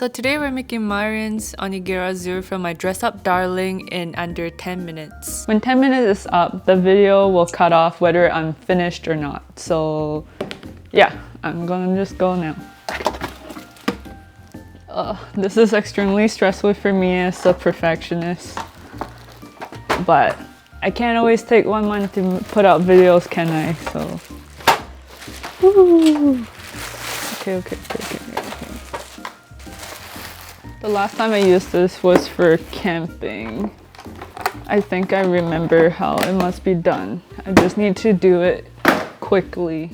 So today we're making Marin's onigirazu from my dress up darling in under 10 minutes. When 10 minutes is up, the video will cut off whether I'm finished or not. So yeah, I'm gonna just go now. This is extremely stressful for me as a perfectionist. But I can't always take 1 month to put out videos, can I? So woo. Okay. The last time I used this was for camping. I think I remember how it must be done. I just need to do it quickly.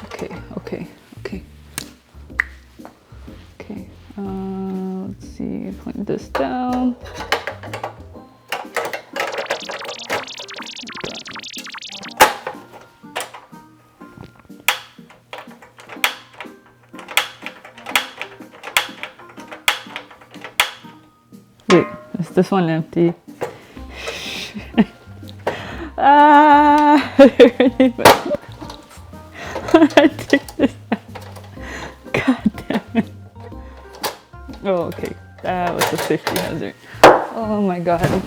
Okay. Let's see, point this down. Wait, is this one empty? I take this out. God damn it. Oh, okay. That was a safety hazard. Oh my god.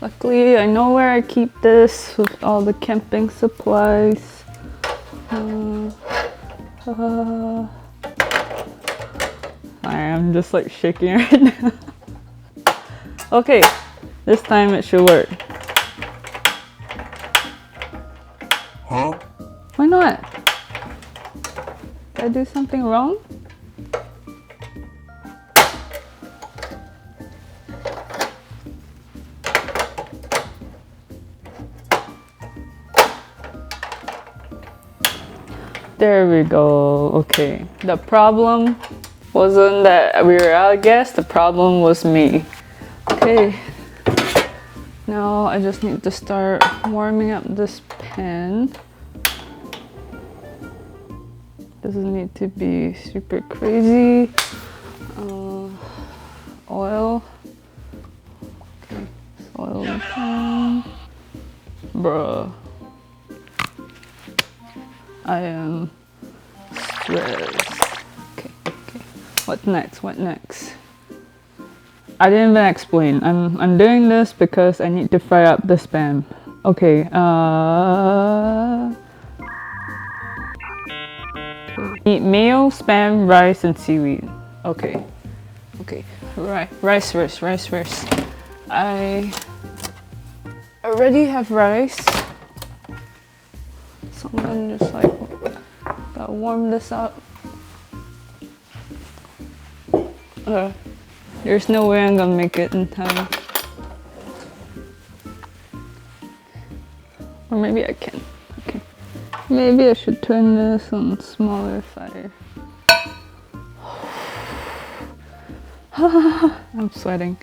Luckily, I know where I keep this with all the camping supplies. I'm just like shaking right now. Okay, this time it should work. Huh? Why not? Did I do something wrong? There we go. Okay. The problem wasn't that we were out of gas, the problem was me. Okay. Now I just need to start warming up this pan. Doesn't need to be super crazy. Oil. Okay. Oil the pan. Bruh. I am stressed. Okay. What next? I didn't even explain. I'm doing this because I need to fry up the spam. Okay. Eat mayo, spam, rice, and seaweed. Okay. Rice first. I already have rice. So I'm gonna just like gotta warm this up. There's no way I'm gonna make it in time. Or maybe I can. Okay. Maybe I should turn this on smaller fire. I'm sweating.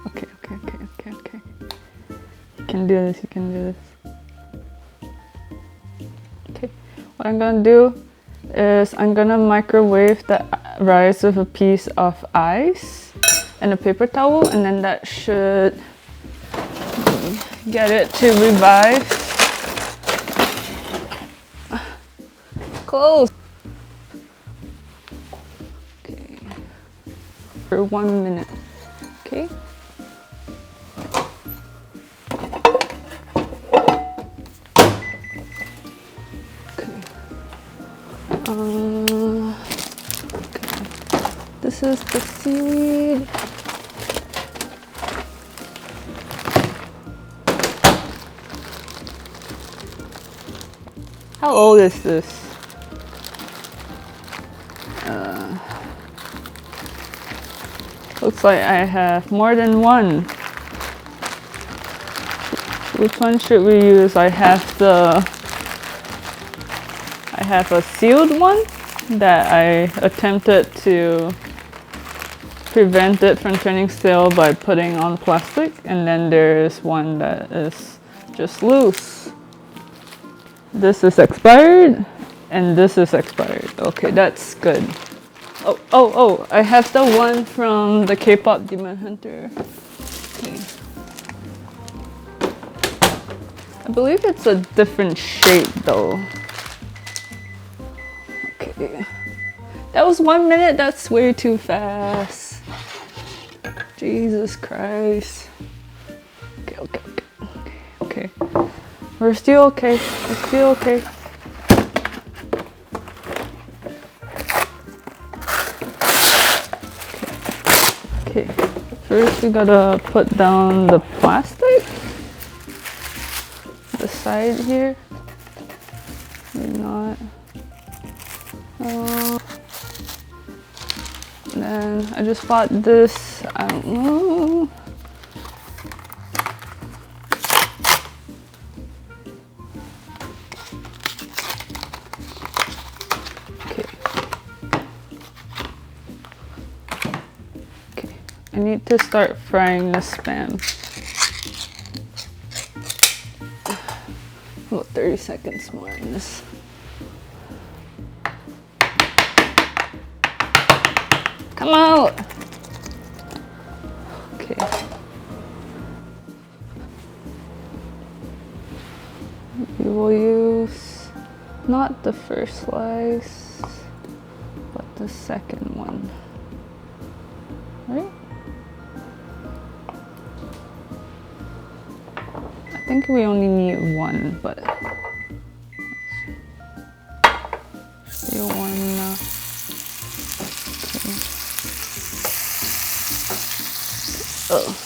Okay. You can do this. Okay. What I'm gonna do is I'm gonna microwave the rice with a piece of ice and a paper towel, and then that should get it to revive. Close. Okay. For 1 minute. Okay. This is the seaweed. How old is this? Looks like I have more than one. Which one should we use? I have a sealed one that I attempted to prevent it from turning stale by putting on plastic, and then there's one that is just loose. This is expired And this is expired. Okay, that's good. Oh, I have the one from the K-pop Demon Hunter. Okay. I believe it's a different shape though. Okay. That was 1 minute, that's way too fast. Jesus Christ. Okay. We're still okay. We're still okay. Okay. First we gotta put down the plastic. The side here. Maybe not. Then I just bought this. I don't know. Okay. I need to start frying the Spam. About 30 seconds more in this. Come out! Okay. We will use not the first slice, but the second one. Right? I think we only need one, but still one. Oh.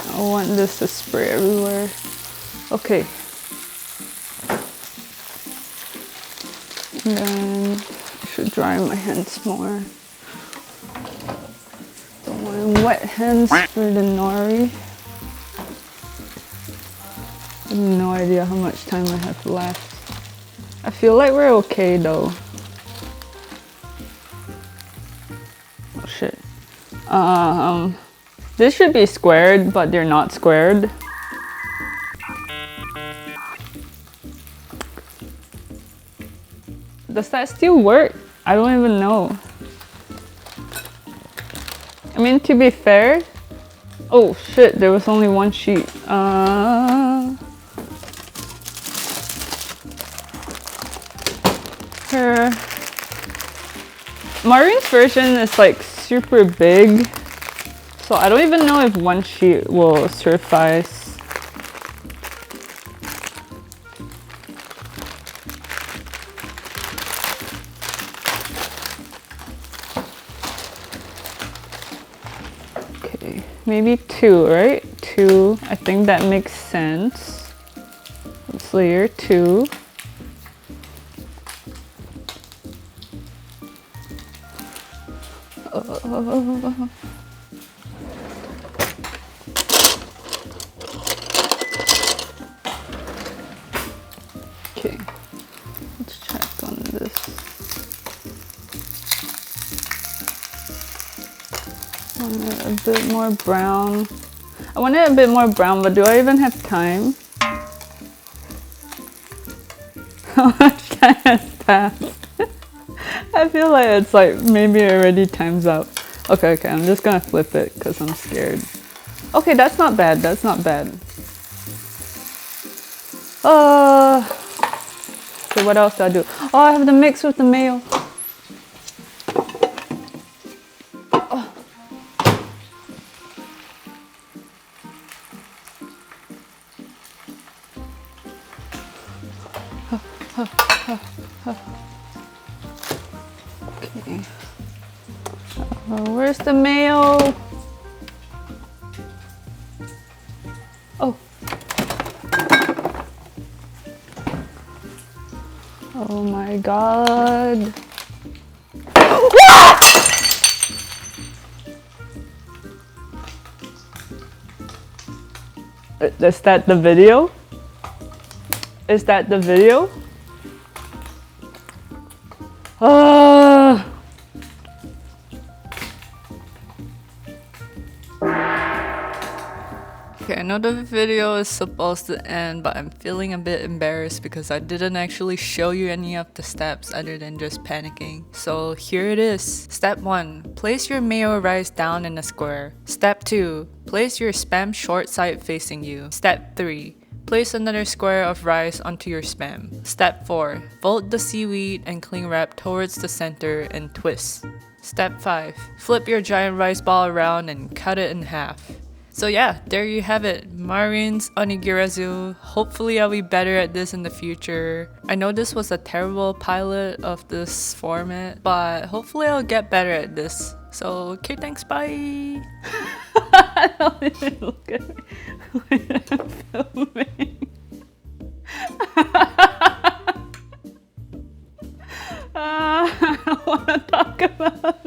I want this to spray everywhere. Okay. And then I should dry my hands more. Don't want wet hands for the nori. I have no idea how much time I have left. I feel like we're okay though. Oh shit. This should be squared, but they're not squared. Does that still work? I don't even know. I mean, to be fair, oh shit, there was only one sheet. Marin's version is like super big, so I don't even know if one sheet will suffice. Okay, maybe two, right? Two, I think that makes sense. Let's layer two. Okay, let's check on this. I want it a bit more brown. I want it a bit more brown, but do I even have time? How much time has passed? I feel like it's like maybe already time's up. Okay, I'm just gonna flip it because I'm scared. Okay, that's not bad, that's not bad. Okay, what else do I do? Oh, I have to mix with the mayo. Oh. Okay. Where's the mayo? Oh. Oh my god. Is that the video? Is that the video? know the video is supposed to end, but I'm feeling a bit embarrassed because I didn't actually show you any of the steps other than just panicking. So here it is. Step 1. Place your mayo rice down in a square. Step 2. Place your spam short side facing you. Step 3. Place another square of rice onto your spam. Step 4. Fold the seaweed and cling wrap towards the center and twist. Step 5. Flip your giant rice ball around and cut it in half. So yeah, there you have it. Marin's onigirazu. Hopefully I'll be better at this in the future. I know this was a terrible pilot of this format, but hopefully I'll get better at this. So, okay, thanks, bye! Don't even look at me when I'm filming. I don't want to talk about it.